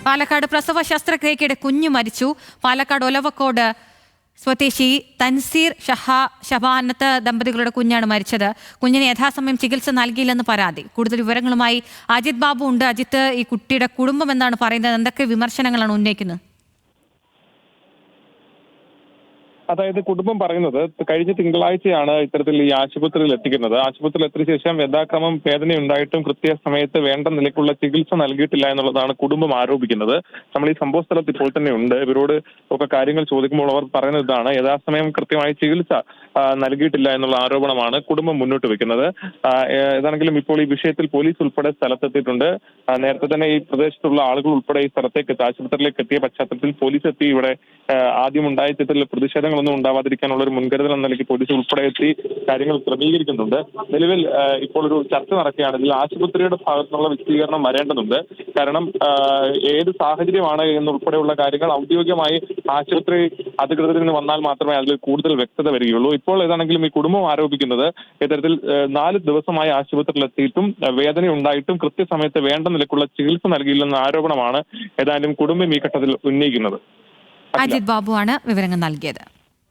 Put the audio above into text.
പാലക്കാട് പ്രസവ ശസ്ത്രക്രിയക്കിടെ കുഞ്ഞു മരിച്ചു. പാലക്കാട് ഒലവക്കോട് സ്വദേശി തൻസീർ ഷഹാനത്ത് ദമ്പതികളുടെ കുഞ്ഞാണ് മരിച്ചത്. കുഞ്ഞിന് യഥാസമയം ചികിത്സ നൽകിയില്ലെന്ന് പരാതി. കൂടുതൽ വിവരങ്ങളുമായി അജിത് ബാബു ഉണ്ട്. അജിത്ത്, ഈ കുട്ടിയുടെ കുടുംബം എന്താണ് പറയുന്നത്? എന്തൊക്കെ വിമർശനങ്ങളാണ് ഉന്നയിക്കുന്നത്? അതായത് കുടുംബം പറയുന്നത് കഴിഞ്ഞ തിങ്കളാഴ്ചയാണ് ഇത്തരത്തിൽ ഈ ആശുപത്രിയിൽ എത്തിക്കുന്നത്. ആശുപത്രിയിൽ എത്തിയ ശേഷം യഥാക്രമം വേദനയുണ്ടായിട്ടും കൃത്യസമയത്ത് വേണ്ട നിലയ്ക്കുള്ള ചികിത്സ നൽകിയിട്ടില്ല എന്നുള്ളതാണ് കുടുംബം ആരോപിക്കുന്നത്. നമ്മൾ ഈ സംഭവ സ്ഥലത്ത് ഇപ്പോൾ തന്നെ ഉണ്ട്. ഇവരോട് ഒക്കെ കാര്യങ്ങൾ ചോദിക്കുമ്പോൾ അവർ പറയുന്നത് ഇതാണ്: യഥാസമയം കൃത്യമായി ചികിത്സ നൽകിയിട്ടില്ല എന്നുള്ള ആരോപണമാണ് കുടുംബം മുന്നോട്ട് വെക്കുന്നത്. ഏതാണെങ്കിലും ഇപ്പോൾ ഈ വിഷയത്തിൽ പോലീസ് ഉൾപ്പെടെ സ്ഥലത്തെത്തിയിട്ടുണ്ട്. നേരത്തെ തന്നെ ഈ പ്രദേശത്തുള്ള ആളുകൾ ഉൾപ്പെടെ ഈ സ്ഥലത്തേക്ക് ആശുപത്രിയിലേക്ക് എത്തിയ പശ്ചാത്തലത്തിൽ പോലീസ് എത്തി ഇവിടെ ആദ്യമുണ്ടായ ഇത്തരത്തിലുള്ള പ്രതിഷേധങ്ങളൊന്നും ഉണ്ടാവാതിരിക്കാനുള്ള ഒരു മുൻകരുതൽ എന്ന നിലയ്ക്ക് പോലീസ് ഉൾപ്പെടെ എത്തി കാര്യങ്ങൾ ക്രമീകരിക്കുന്നുണ്ട്. നിലവിൽ ഇപ്പോൾ ഒരു ചർച്ച നടക്കുകയാണ്. ഇതിൽ ആശുപത്രിയുടെ ഭാഗത്തുനിന്നുള്ള വിശദീകരണം വരേണ്ടതുണ്ട്. കാരണം ഏത് സാഹചര്യമാണ് എന്നുൾപ്പെടെയുള്ള കാര്യങ്ങൾ ഔദ്യോഗികമായി ആശുപത്രി അധികൃതരിൽ നിന്ന് വന്നാൽ മാത്രമേ അതിൽ കൂടുതൽ വ്യക്തത വരികയുള്ളൂ. ഇപ്പോൾ ഏതാണെങ്കിലും ഈ കുടുംബം ആരോപിക്കുന്നത് ഇത്തരത്തിൽ 4 ദിവസമായി ആശുപത്രിയിൽ എത്തിയിട്ടും വേദന ഉണ്ടായിട്ടും കൃത്യസമയത്ത് വേണ്ട നിലയ്ക്കുള്ള ചികിത്സ നൽകിയില്ലെന്ന ആരോപണമാണ് ഏതായാലും കുടുംബം ഈ ഘട്ടത്തിൽ ഉന്നയിക്കുന്നത്. അജിത് ബാബുവാണ് വിവരങ്ങൾ നൽകിയത്.